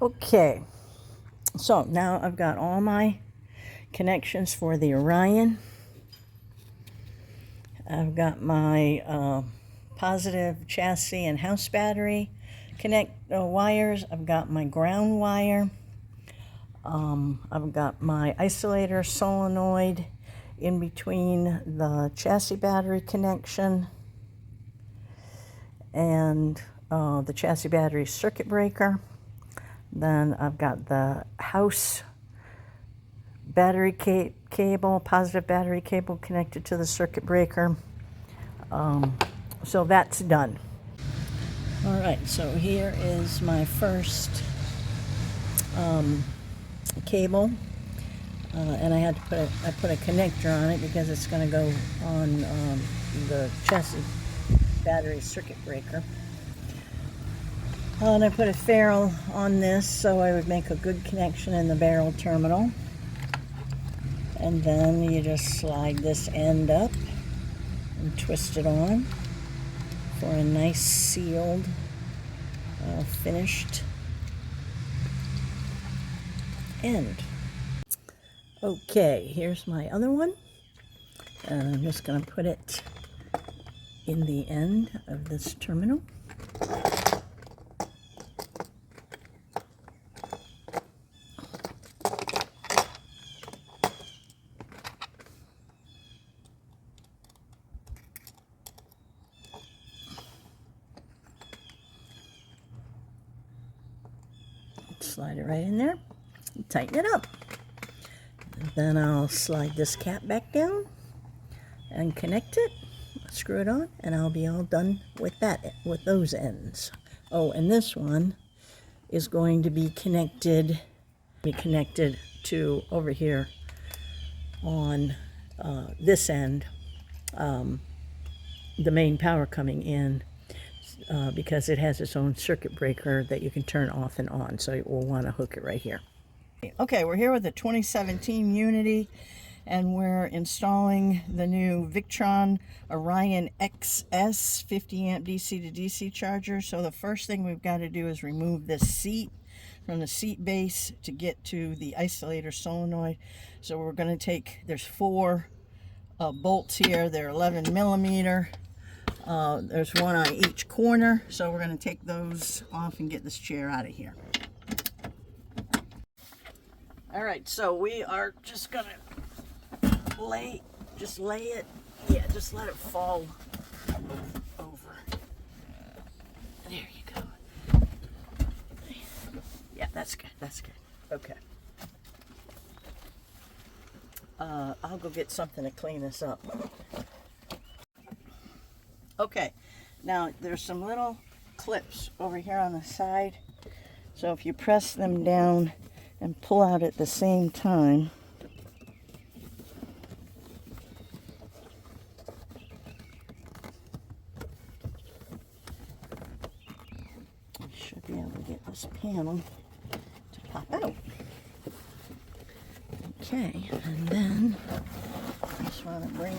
Okay, so now I've got all my connections for the Orion. I've got my positive chassis and house battery wires. I've got my ground wire. I've got my isolator solenoid in between the chassis battery connection and the chassis battery circuit breaker. Then I've got the house battery cable, positive battery cable connected to the circuit breaker. So that's done. All right, so here is my first cable, and I had to put a connector on it because it's going to go on the chassis battery circuit breaker. And I put a ferrule on this so I would make a good connection in the barrel terminal. And then you just slide this end up and twist it on for a nice sealed, finished end. Okay, here's my other one. And I'm just going to put it in the end of this terminal. Slide it right in there and tighten it up. And then I'll slide this cap back down and connect it, screw it on, and I'll be all done with that, with those ends. Oh, and this one is going to be connected to over here on this end, the main power coming in, because it has its own circuit breaker that you can turn off and on. So we'll want to hook it right here. Okay, we're here with the 2017 Unity, and we're installing the new Victron Orion-XS 50 amp DC to DC charger. So the first thing we've got to do is remove this seat from the seat base to get to the isolator solenoid. So we're going to take, there's 4 bolts here. They're 11 millimeter. There's one on each corner, so we're going to take those off and get this chair out of here. All right, so we are just going to lay it, yeah, just let it fall over. There you go. Yeah, that's good, okay. I'll go get something to clean this up. Okay, now there's some little clips over here on the side, so if you press them down and pull out at the same time, you should be able to get this panel to pop out. Okay, and then I just want to bring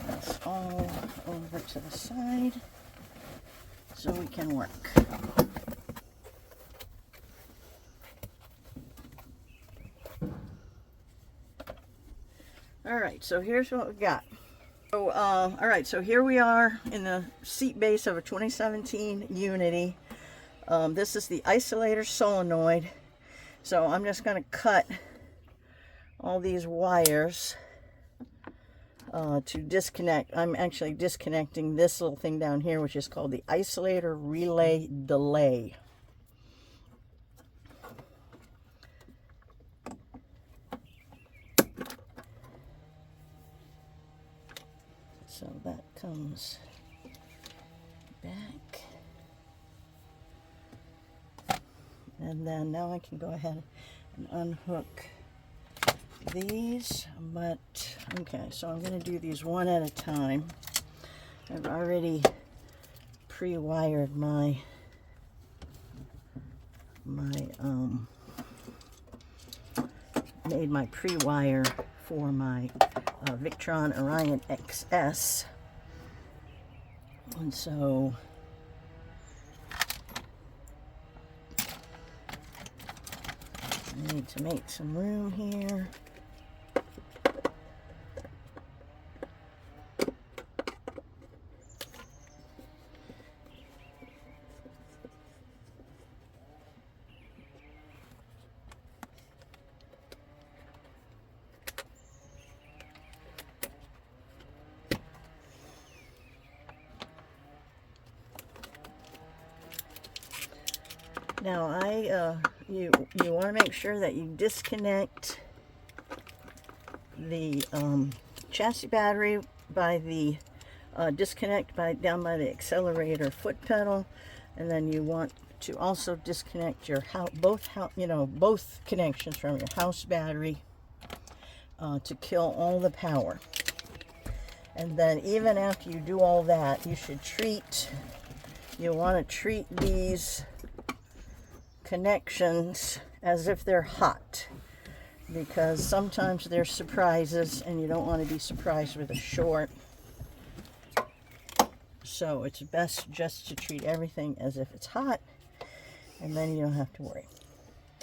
this all over to the side so we can work. Alright, so here's what we got. So, alright, so here we are in the seat base of a 2017 Unity. This is the isolator solenoid. So I'm just going to cut all these wires to disconnect. I'm actually disconnecting this little thing down here, which is called the isolator relay delay. So that comes back. And then now I can go ahead and unhook these, but okay, so I'm going to do these one at a time. I've already pre-wired made my pre-wire for my Victron Orion-XS, and so need to make some room here. Now you want to make sure that you disconnect the chassis battery by the down by the accelerator foot pedal, and then you want to also disconnect your both connections from your house battery to kill all the power. And then even after you do all that, you want to treat these connections as if they're hot, because sometimes there's surprises and you don't want to be surprised with a short. So it's best just to treat everything as if it's hot, and then you don't have to worry.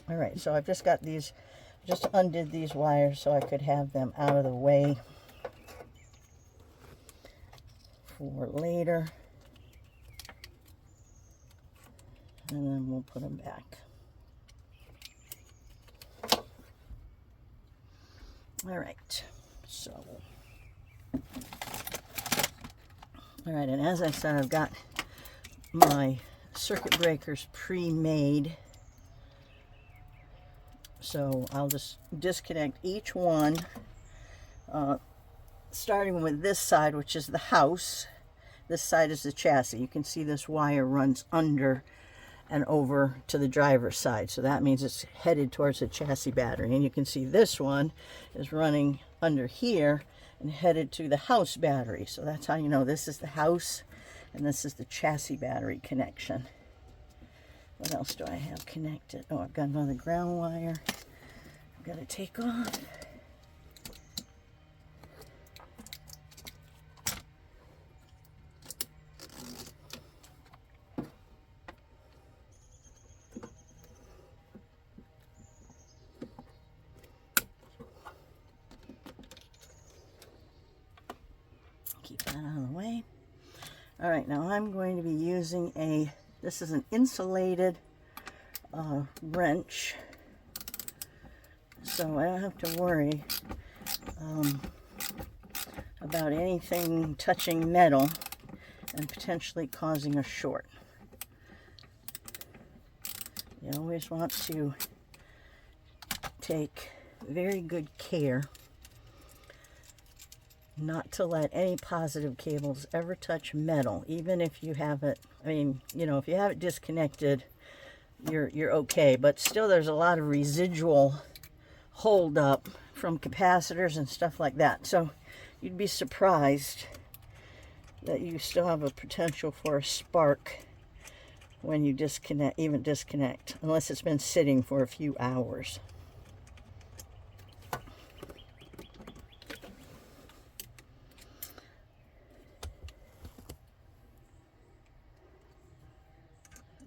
All right, so I've just undid these wires so I could have them out of the way for later. And then we'll put them back. All right, and as I said, I've got my circuit breakers pre-made. So I'll just disconnect each one, starting with this side, which is the house. This side is the chassis. You can see this wire runs under and over to the driver's side, so that means it's headed towards the chassis battery. And you can see this one is running under here and headed to the house battery, so that's how you know this is the house and this is the chassis battery connection. What else do I have connected? Oh, I've got another ground wire I've got to take off. Keep that out of the way. All right, now I'm going to be using this is an insulated wrench, so I don't have to worry about anything touching metal and potentially causing a short. You always want to take very good care not to let any positive cables ever touch metal, even if you have it, if you have it disconnected, you're okay, but still there's a lot of residual hold up from capacitors and stuff like that. So you'd be surprised that you still have a potential for a spark when you disconnect, unless it's been sitting for a few hours.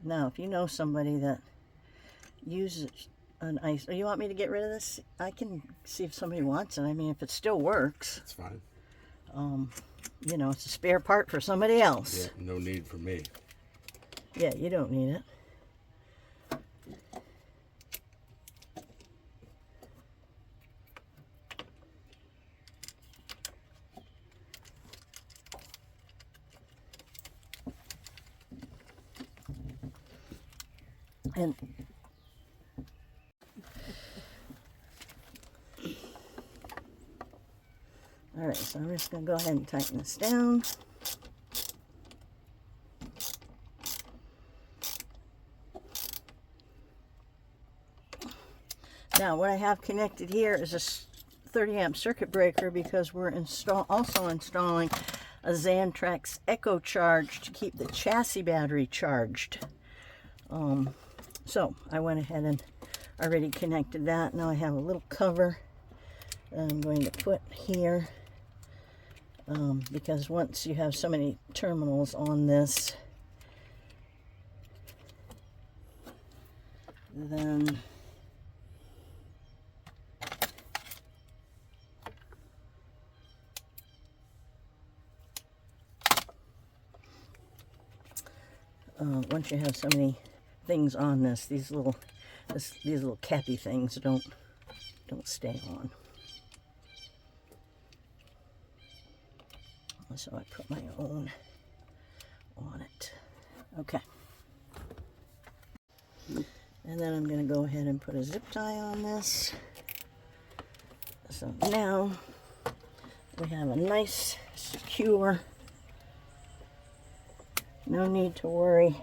Now, if you know somebody that uses an ice, or you want me to get rid of this, I can see if somebody wants it. I mean, if it still works, it's fine. It's a spare part for somebody else. Yeah, no need for me. Yeah, you don't need it. And all right, so I'm just going to go ahead and tighten this down. Now, what I have connected here is a 30 amp circuit breaker, because we're also installing a Xantrex ECHO-Charger to keep the chassis battery charged. So I went ahead and already connected that. Now I have a little cover that I'm going to put here, because once you have so many terminals on this, then once you have so many things on this, these little cappy things don't stay on. So I put my own on it. Okay. And then I'm going to go ahead and put a zip tie on this. So now we have a nice, secure, no need to worry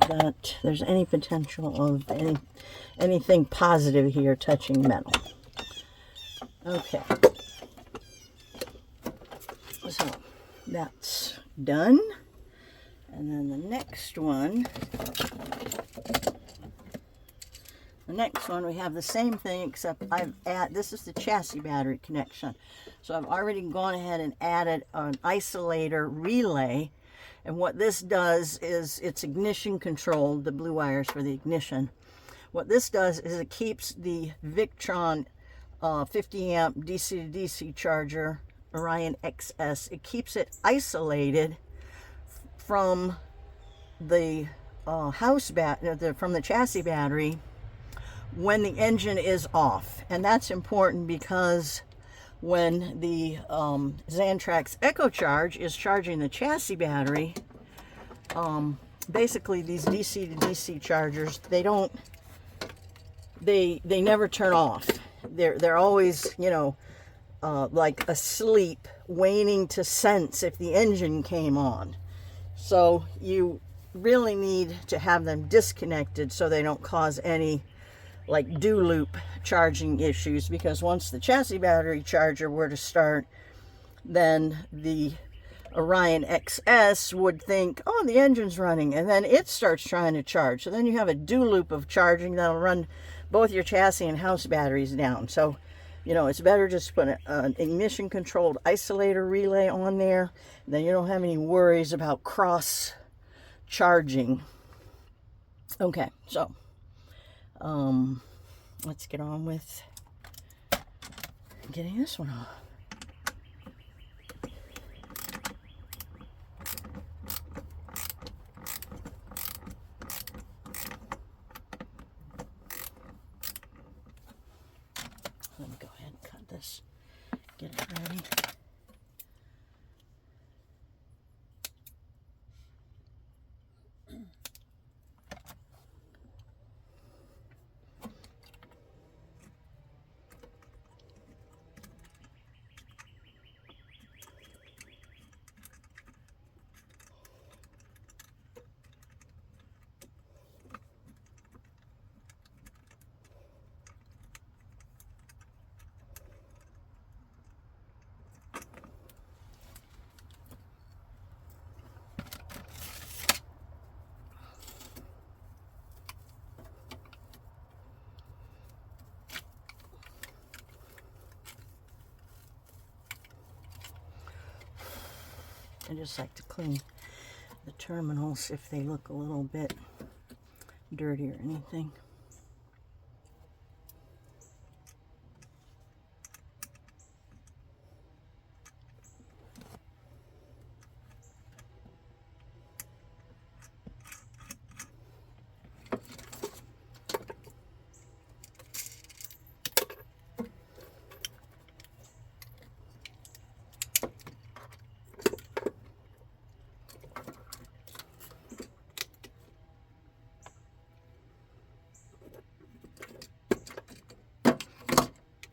that there's any potential of anything positive here touching metal. Okay. So that's done. And then the next one we have the same thing, except this is the chassis battery connection. So I've already gone ahead and added an isolator relay. And what this does is it's ignition controlled, the blue wires for the ignition. What this does is it keeps the Victron 50 amp DC-DC Charger Orion-XS, it keeps it isolated from the from the chassis battery when the engine is off. And that's important because when the Xantrex ECHO-Charger is charging the chassis battery, basically these DC to DC chargers, they never turn off. They're always, you know, like asleep, waiting to sense if the engine came on. So you really need to have them disconnected so they don't cause any like do loop charging issues, because once the chassis battery charger were to start, then the Orion-XS would think, oh, the engine's running, and then it starts trying to charge. So then you have a do loop of charging that'll run both your chassis and house batteries down. So, you know, it's better just to put an ignition controlled isolator relay on there. Then you don't have any worries about cross charging. Okay, so let's get on with getting this one off. Let me go ahead and cut this, get it ready. I just like to clean the terminals if they look a little bit dirty or anything.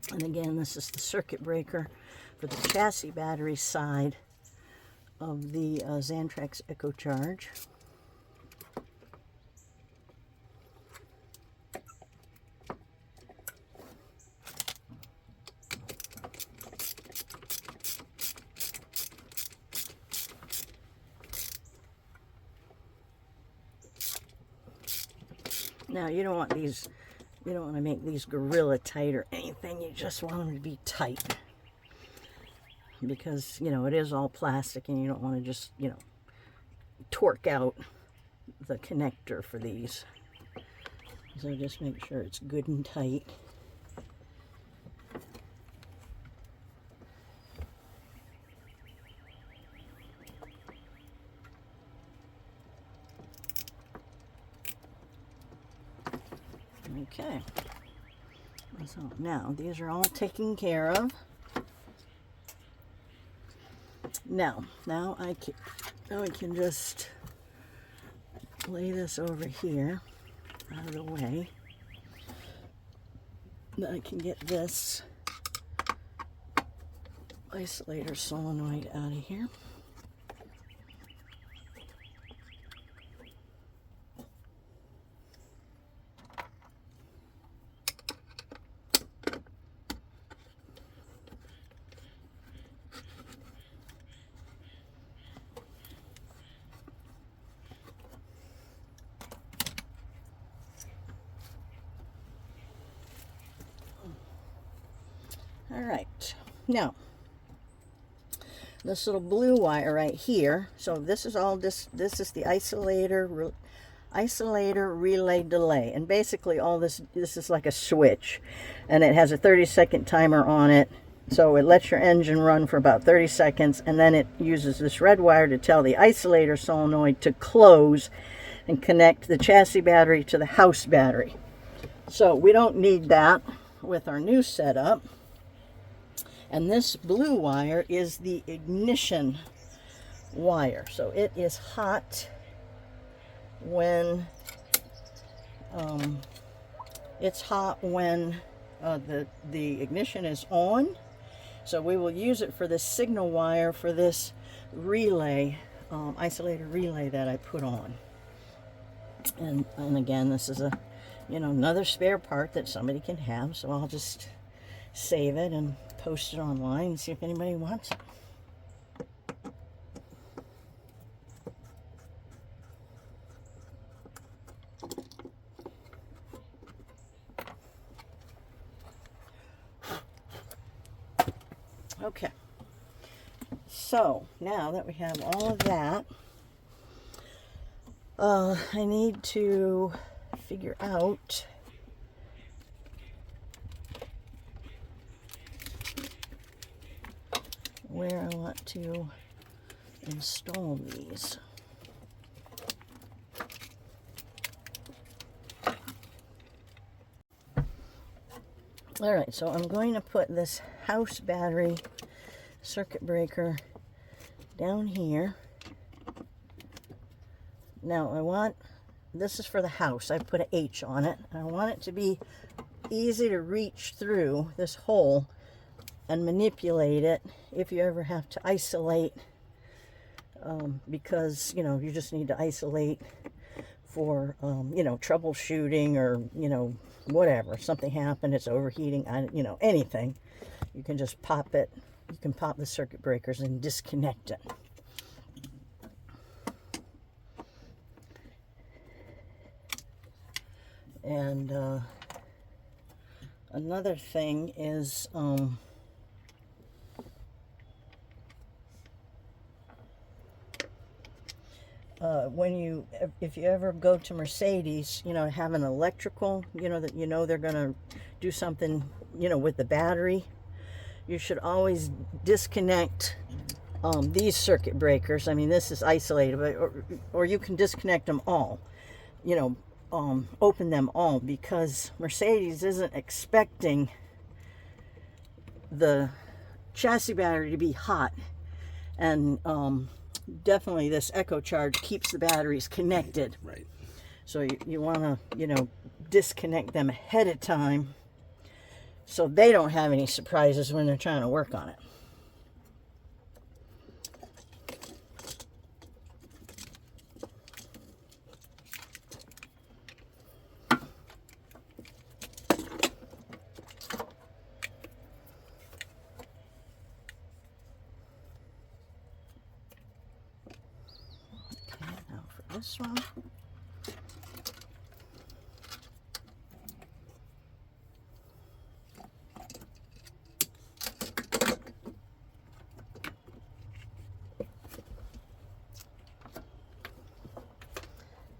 And again, this is the circuit breaker for the chassis battery side of the Xantrex ECHO-Charger. Now, you don't want these, you don't want to make these gorilla tight or anything. You just want them to be tight, because, you know, it is all plastic and you don't want to just, you know, torque out the connector for these. So just make sure it's good and tight. Okay. So now these are all taken care of. Now I can just lay this over here out of the way. Then I can get this isolator solenoid out of here. All right, now this little blue wire right here, so this is all this is the isolator relay delay, and basically all this is like a switch, and it has a 30-second timer on it, so it lets your engine run for about 30 seconds, and then it uses this red wire to tell the isolator solenoid to close and connect the chassis battery to the house battery. So we don't need that with our new setup. And this blue wire is the ignition wire. So it is hot when the ignition is on. So we will use it for the signal wire for this relay, isolator relay that I put on. And again, this is another spare part that somebody can have. So I'll just save it and post it online and see if anybody wants it. Okay, so now that we have all of that, I need to figure out where I want to install these. All right, so I'm going to put this house battery circuit breaker down here. Now this is for the house. I put an H on it. I want it to be easy to reach through this hole and manipulate it if you ever have to isolate, because you just need to isolate for troubleshooting, or whatever, something happened, it's overheating, anything. You can just pop it. You can pop the circuit breakers and disconnect it. And another thing is if you ever go to Mercedes, have an electrical, that they're gonna do something, with the battery, you should always disconnect these circuit breakers. I mean, this is isolated, or you can disconnect them all, open them all, because Mercedes isn't expecting the chassis battery to be hot, and definitely this ECHO-Charge keeps the batteries connected. Right. So you want to, disconnect them ahead of time so they don't have any surprises when they're trying to work on it. This one. I'm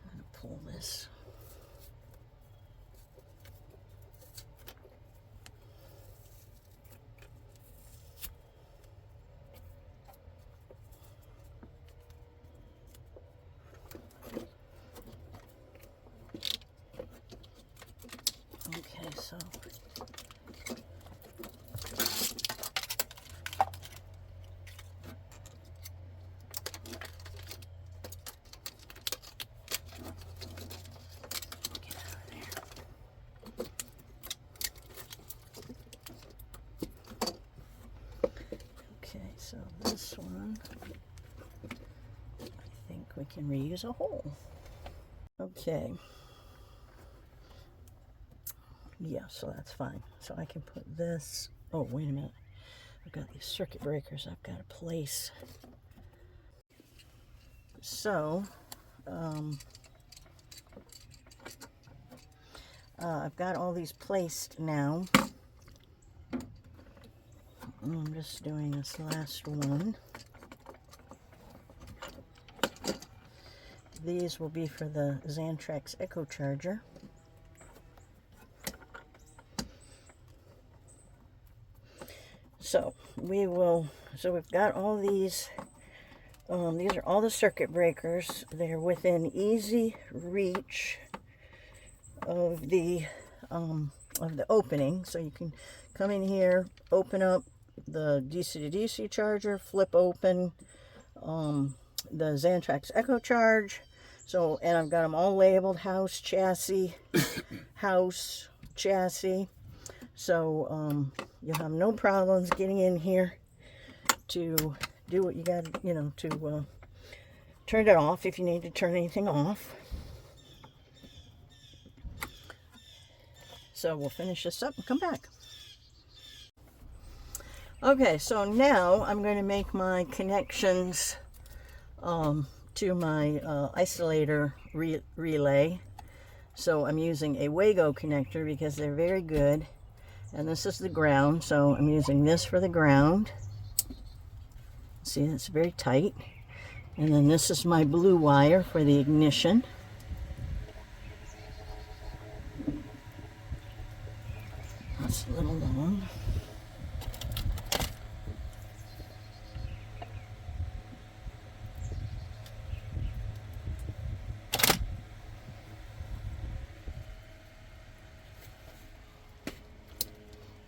going to pull this. can reuse a hole. Okay. Yeah, so that's fine. So I can put this, oh, wait a minute. I've got these circuit breakers I've got to place. So, I've got all these placed now. I'm just doing this last one. These will be for the Xantrex ECHO-Charger. So we've got all these. These are all the circuit breakers. They're within easy reach of the opening. So you can come in here, open up the DC to DC charger, flip open the Xantrex ECHO-Charge. So, and I've got them all labeled house, chassis, house, chassis. So you'll have no problems getting in here to do what you got to, you know, to turn it off if you need to turn anything off. So we'll finish this up and come back. Okay, so now I'm going to make my connections to my isolator relay. So I'm using a Wago connector because they're very good. And this is the ground, so I'm using this for the ground. See, it's very tight. And then this is my blue wire for the ignition. That's a little long.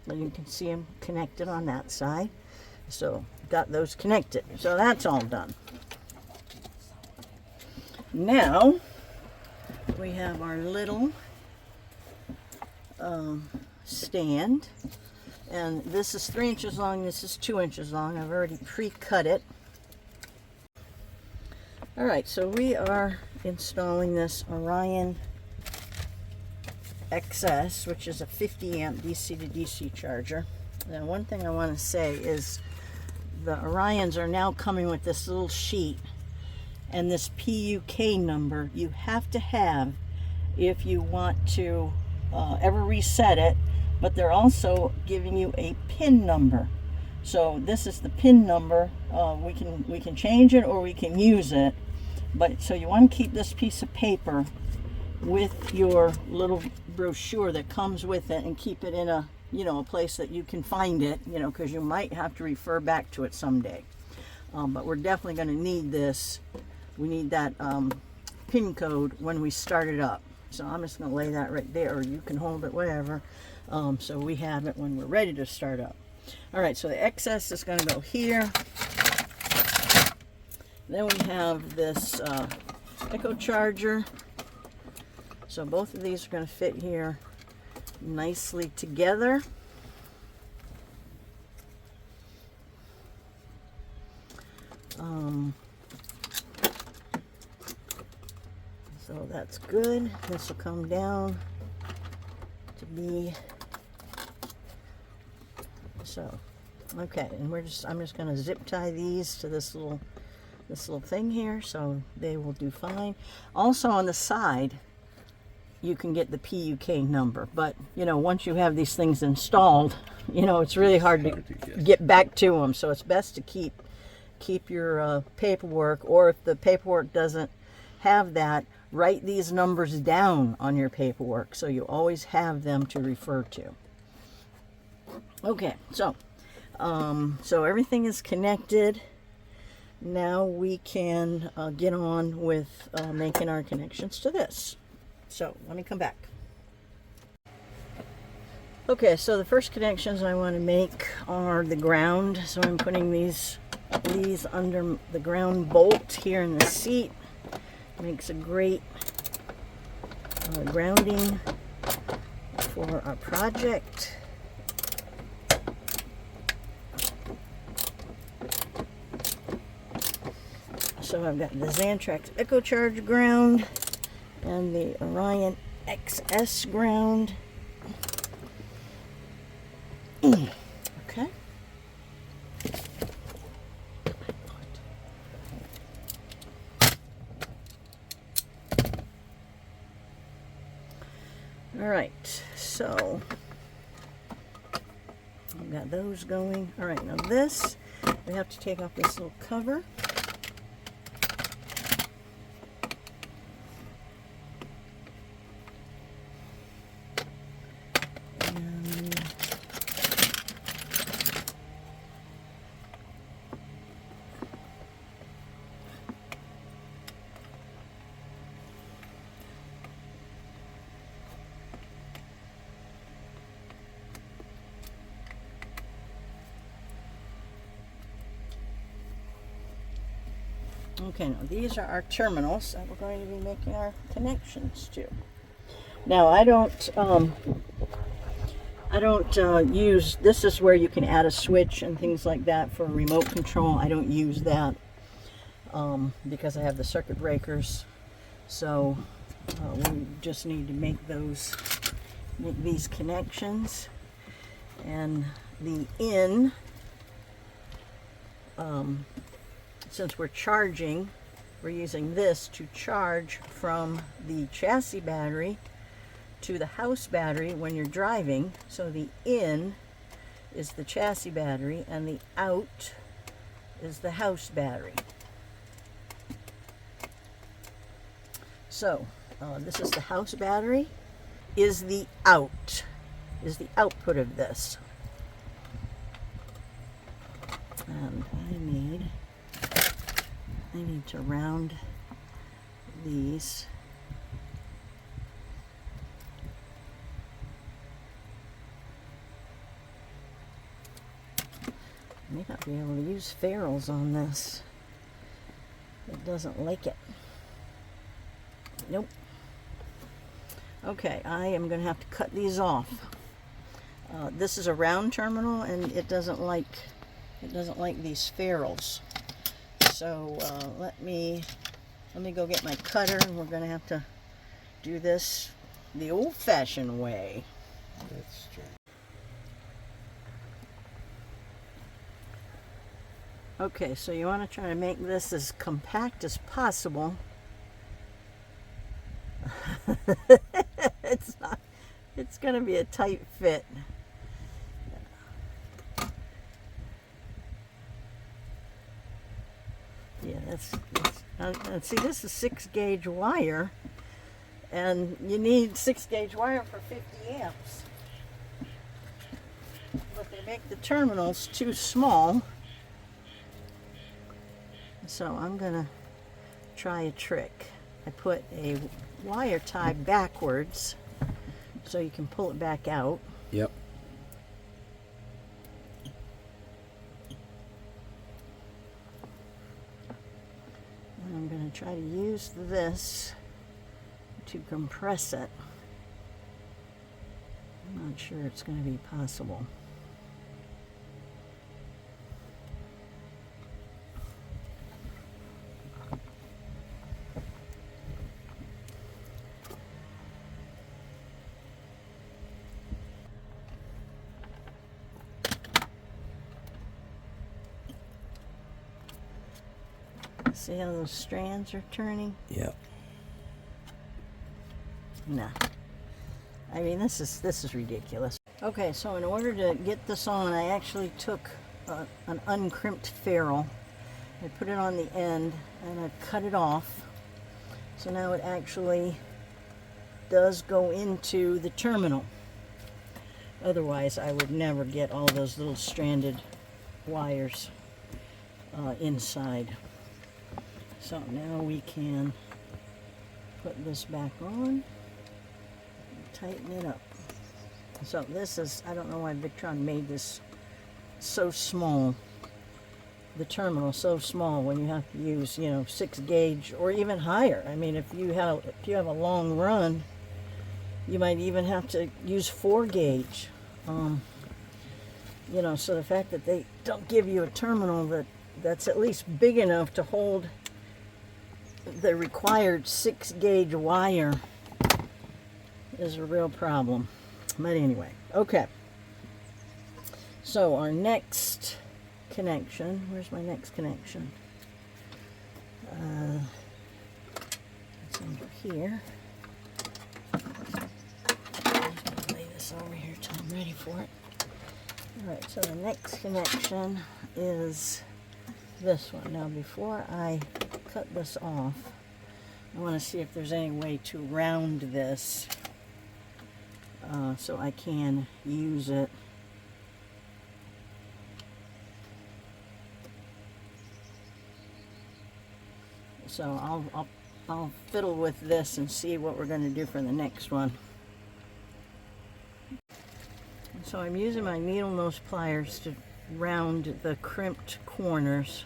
And you can see them connected on that side. So got those connected. So that's all done. Now we have our little stand, and this is 3 inches long, this is 2 inches long. I've already pre-cut it. All right, so we are installing this Orion-XS, which is a 50 amp DC to DC charger. Now, one thing I want to say is the Orions are now coming with this little sheet and this PUK number you have to have if you want to ever reset it, but they're also giving you a PIN number. So this is the PIN number. We can change it or we can use it, but so you want to keep this piece of paper with your little brochure that comes with it and keep it in a, you know, a place that you can find it, you know, because you might have to refer back to it someday. But we're definitely going to need this. We need that PIN code when we start it up. So I'm just going to lay that right there, or you can hold it, whatever. So we have it when we're ready to start up. All right, so the XS is going to go here. Then we have this ECHO-Charger. So both of these are going to fit here nicely together. So that's good. This will come down to be so. Okay, and I'm just going to zip tie these to this little thing here, so they will do fine. Also on the side, you can get the PUK number, but you know, once you have these things installed, you know, it's really hard to get back to them. So it's best to keep your paperwork, or if the paperwork doesn't have that, write these numbers down on your paperwork so you always have them to refer to. Okay, so everything is connected. Now we can get on with making our connections to this. So let me come back. Okay, so the first connections I want to make are the ground. So I'm putting these under the ground bolt here in the seat. Makes a great grounding for our project. So I've got the Xantrex ECHO-Charger ground and the Orion-XS ground. Okay. All right, so I've got those going. All right, now this, we have to take off this little cover. Okay, now these are our terminals that we're going to be making our connections to. Now I don't use, this is where you can add a switch and things like that for remote control. I don't use that because I have the circuit breakers. So we just need to make these connections. And the in, since we're charging, we're using this to charge from the chassis battery to the house battery when you're driving. So the in is the chassis battery and the out is the house battery. So this is the house battery, is the output of this. And I need to round these. I may not be able to use ferrules on this. It doesn't like it. Nope. Okay, I am going to have to cut these off. This is a round terminal, and it doesn't like these ferrules. So let me go get my cutter, and we're going to have to do this the old-fashioned way. That's true. Okay, so you want to try to make this as compact as possible. It's going to be a tight fit. Yeah, and see, this is 6-gauge wire, and you need 6-gauge wire for 50 amps. But they make the terminals too small. So I'm gonna try a trick. I put a wire tie backwards so you can pull it back out. Yep. And I'm gonna try to use this to compress it. I'm not sure it's gonna be possible. See how those strands are turning? Yep. Nah. I mean, this is ridiculous. Okay, so in order to get this on, I actually took an uncrimped ferrule. I put it on the end and I cut it off. So now it actually does go into the terminal. Otherwise, I would never get all those little stranded wires inside. So now we can put this back on and tighten it up. So this is, I don't know why Victron made this so small, the terminal so small when you have to use, 6-gauge or even higher. I mean, if you have a long run, you might even have to use 4-gauge. So the fact that they don't give you a terminal that's at least big enough to hold the required 6-gauge wire is a real problem. But anyway, okay. So our next connection, where's my next connection? It's under here. Lay this over here till I'm ready for it. Alright, so the next connection is this one. Now before I cut this off, I want to see if there's any way to round this so I can use it. So I'll fiddle with this and see what we're going to do for the next one. So I'm using my needle nose pliers to round the crimped corners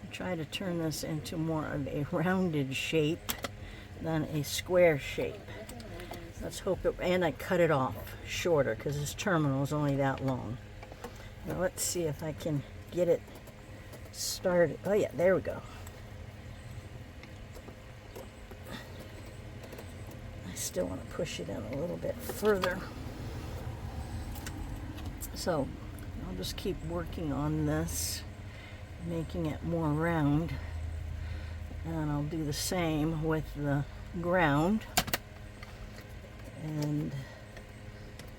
and try to turn this into more of a rounded shape than a square shape. Let's hope it, and I cut it off shorter because this terminal is only that long. Now let's see if I can get it started. Oh yeah, there we go. I still want to push it in a little bit further. So I'll just keep working on this, making it more round, and I'll do the same with the ground, and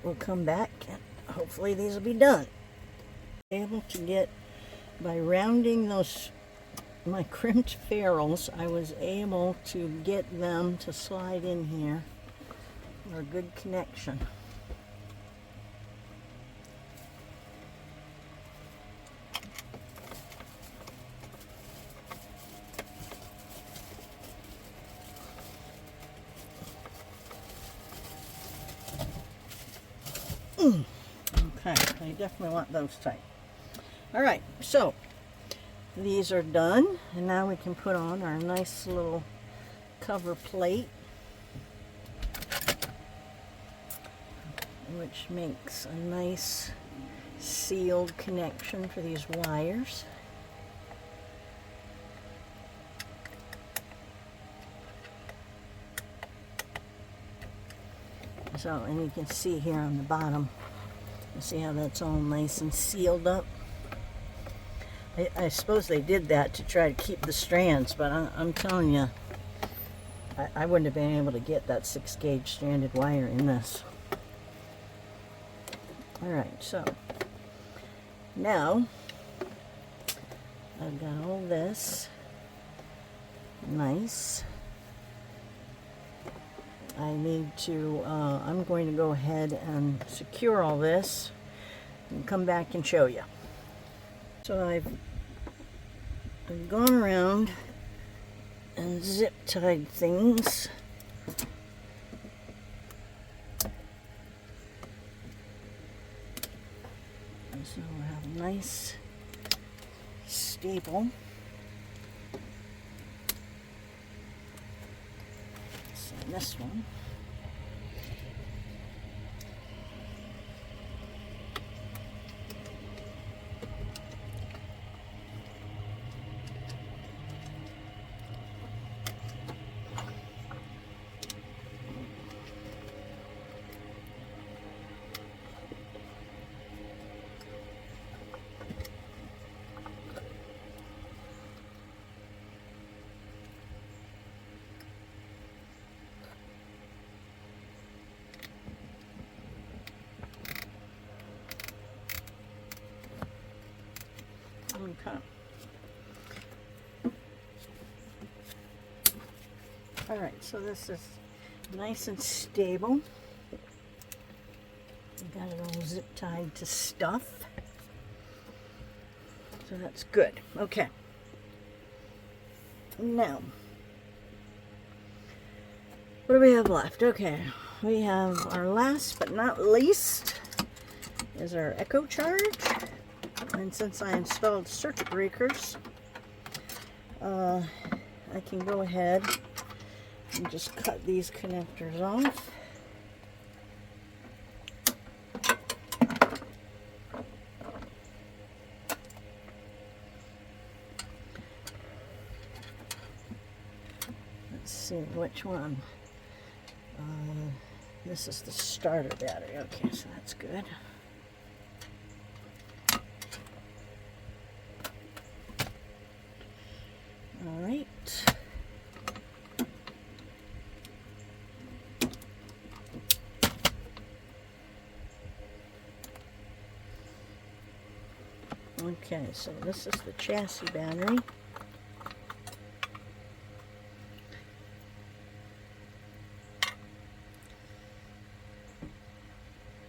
we'll come back and hopefully these will be done. Able to get, by rounding those, my crimped ferrules, I was able to get them to slide in here for a good connection. Okay, I definitely want those tight. Alright, so these are done, and now we can put on our nice little cover plate, which makes a nice sealed connection for these wires. So, and you can see here on the bottom, you see how that's all nice and sealed up. I suppose they did that to try to keep the strands, but I'm telling you, I wouldn't have been able to get that 6-gauge stranded wire in this. Alright, so now I've got all this nice. I need to, I'm going to go ahead and secure all this and come back and show you. So I've gone around and zip tied things. So we'll have a nice stable. So this one. Okay. Alright, so this is nice and stable. I've got it all zip tied to stuff. So that's good. Okay. Now, what do we have left? Okay, we have our last but not least is our ECHO-Charger. And since I installed circuit breakers, I can go ahead and just cut these connectors off. see which one. This is the starter battery. Okay, so that's good. All right. Okay, so this is the chassis battery.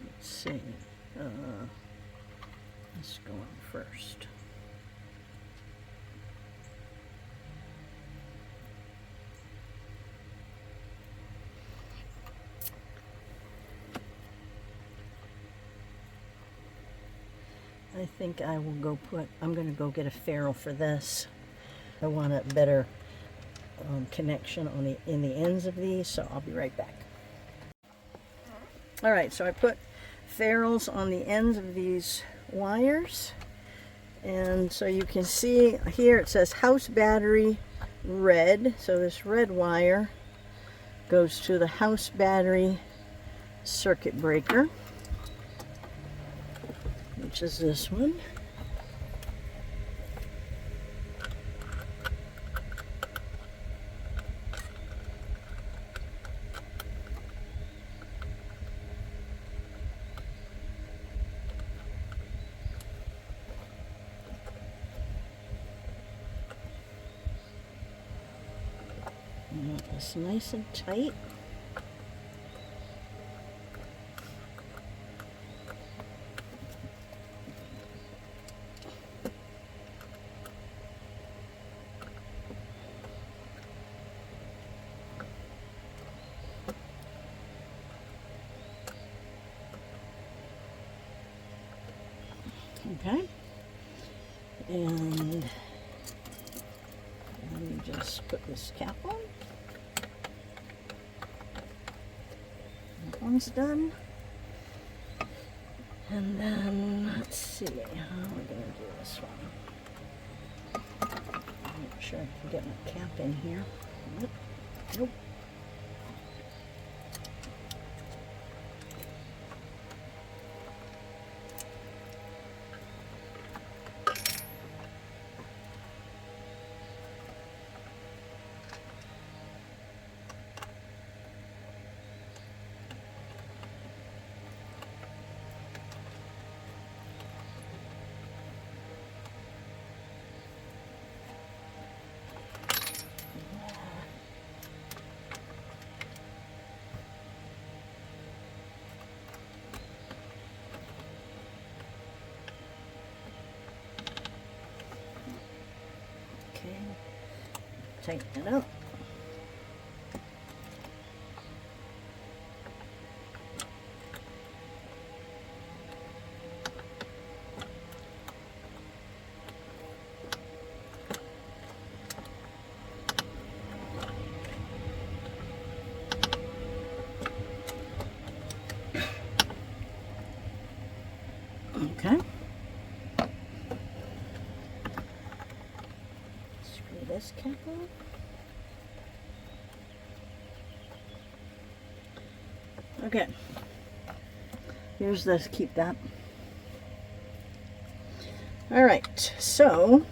Let's see. Let's go on first. I think I will go I'm going to go get a ferrule for this. I want a better connection on in the ends of these, so I'll be right back. All right, so I put ferrules on the ends of these wires, and so you can see here it says house battery red, so this red wire goes to the house battery circuit breaker, which is this one. And it's nice and tight. Okay, and let me just put this cap on. That one's done. And then, let's see, how are we going to do this one? I'm not sure I can get my cap in here. Nope. Nope. Tighten it up. Okay. Screw this cap on. Okay. Here's this, keep that. All right, so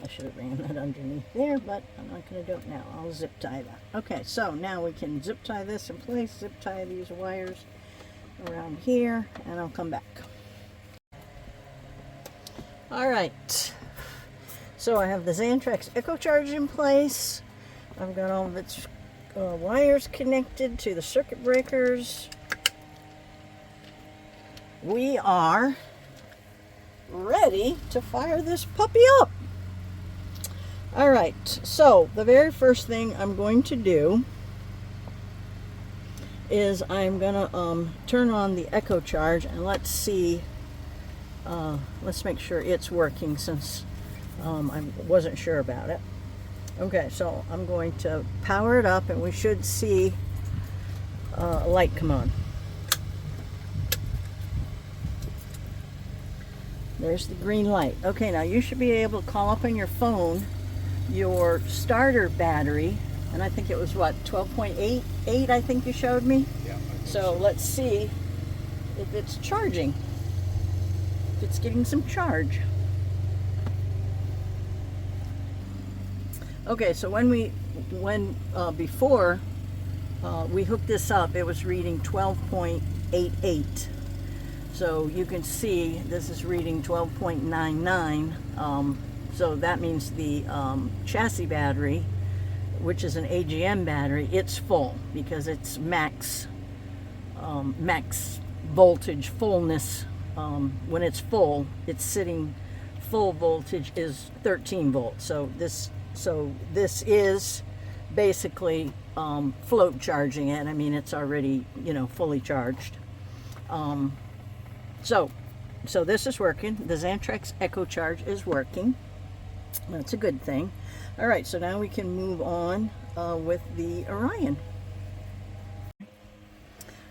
I should have ran that underneath there, but I'm not going to do it now. I'll zip tie that. Okay, so now we can zip tie this in place, zip tie these wires around here, and I'll come back. All right, so I have the Xantrex ECHO-Charger in place. I've got all of its wires connected to the circuit breakers. We are ready to fire this puppy up. All right, so the very first thing I'm going to do is I'm gonna turn on the ECHO-Charge, and let's see, let's make sure it's working, since I wasn't sure about it. Okay, so I'm going to power it up, and we should see a light come on. There's the green light. Okay, now you should be able to call up on your phone your starter battery, and I think it was what, 12.88 I think you showed me? Yeah. So let's see if it's charging, if it's getting some charge. Okay, so before we hooked this up, it was reading 12.88. So you can see this is reading 12.99. So that means the chassis battery, which is an AGM battery, it's full because it's max voltage fullness. When it's full, it's sitting, full voltage is 13 volts. So this is basically float charging it. I mean, it's already, you know, fully charged. So this is working. The Xantrex ECHO-Charger is working. That's a good thing. All right, so now we can move on with the Orion.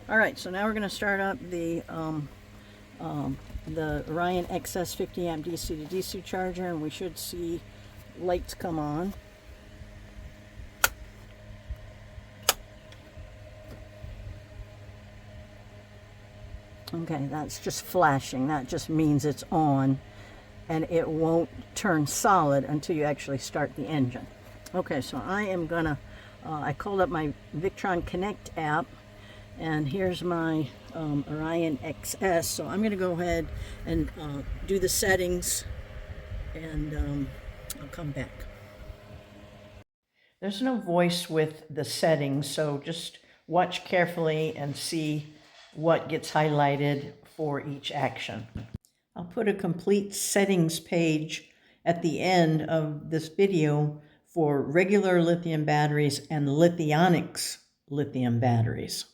All right, so now we're going to start up the Orion-XS 50 amp DC to DC charger, and we should see lights come on. Okay, that's just flashing. That just means it's on, and it won't turn solid until you actually start the engine. Okay, so I am gonna, I called up my Victron Connect app, and here's my Orion-XS. So I'm gonna go ahead and do the settings, and I'll come back. There's no voice with the settings, so just watch carefully and see what gets highlighted for each action. I'll put a complete settings page at the end of this video for regular lithium batteries and Lithionics lithium batteries.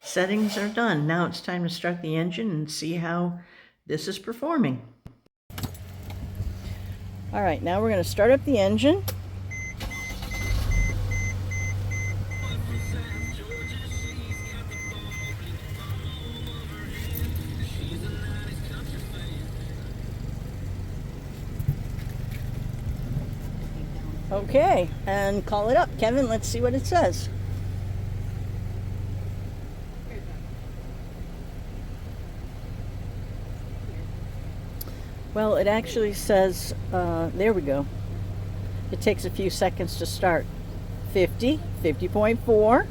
Settings are done. Now it's time to start the engine and see how this is performing. All right, now we're going to start up the engine. Okay, and call it up. Kevin, let's see what it says. Well, it actually says, there we go. It takes a few seconds to start. 50, 50.4.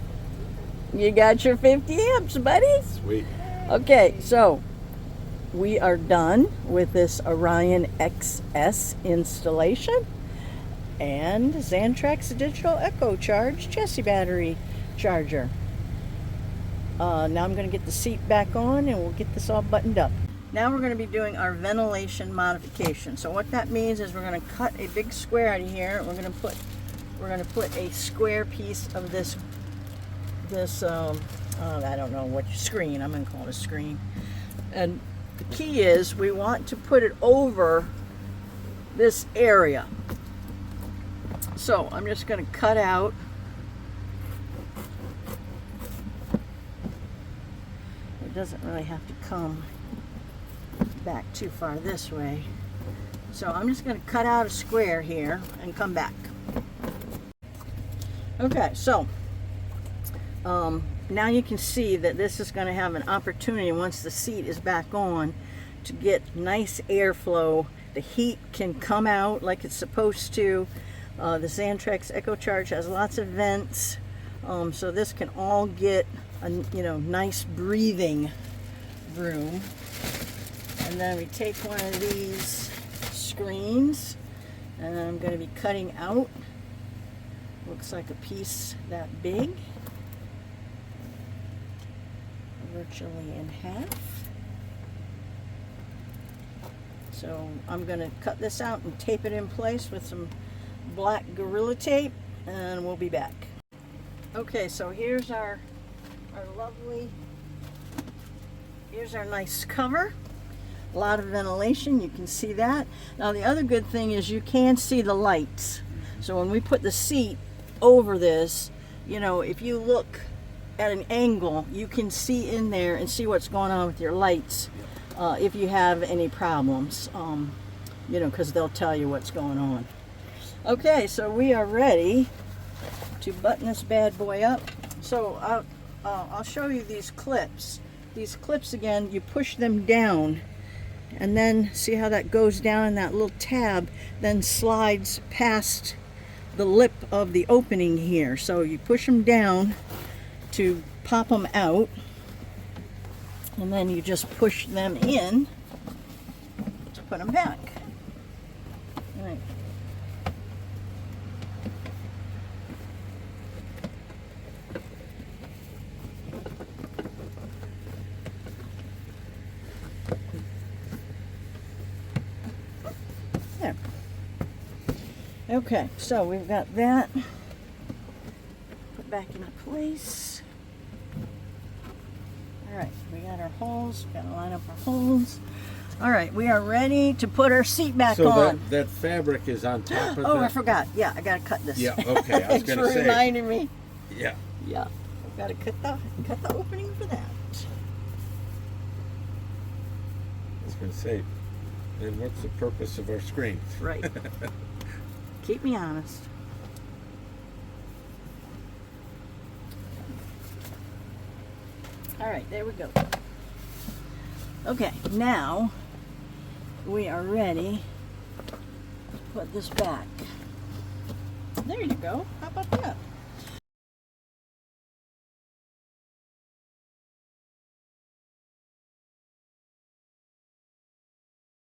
You got your 50 amps, buddy. Sweet. Okay, so we are done with this Orion-XS installation and Xantrex Digital ECHO-Charge chassis battery charger. Now I'm going to get the seat back on and we'll get this all buttoned up. Now we're going to be doing our ventilation modification. So what that means is we're going to cut a big square out of here. We're going to put a square piece of this I don't know what screen. I'm going to call it a screen. And the key is we want to put it over this area. So I'm just going to cut out it doesn't really have to come back too far this way. So I'm just going to cut out a square here and come back. Okay, so now you can see that this is going to have an opportunity once the seat is back on to get nice airflow. The heat can come out like it's supposed to. The Xantrex ECHO-Charger has lots of vents, so this can all get a nice breathing room. And then we take one of these screens and I'm going to be cutting out, looks like a piece that big, virtually in half. So I'm going to cut this out and tape it in place with some black Gorilla Tape, and we'll be back. Okay, so here's our here's our nice cover. A lot of ventilation, you can see that. Now the other good thing is you can see the lights. So when we put the seat over this, if you look at an angle, you can see in there and see what's going on with your lights if you have any problems, because they'll tell you what's going on. Okay, so we are ready to button this bad boy up. So I'll show you these clips. These clips, again, you push them down and then see how that goes down, and that little tab then slides past the lip of the opening here. So you push them down to pop them out, and then you just push them in to put them back. All right. There. Okay, so we've got that put back into place. All right, we got our holes, got to line up our holes. All right, we are ready to put our seat back on. So that fabric is on top of Oh, that? I forgot. Yeah, I got to cut this. Yeah, okay, I was going to say. It's reminding me. Yeah. Yeah, I've got to cut the opening for that. I was going to say, then what's the purpose of our screens? Right. Keep me honest. All right, there we go. Okay, now we are ready to put this back. There you go. How about that?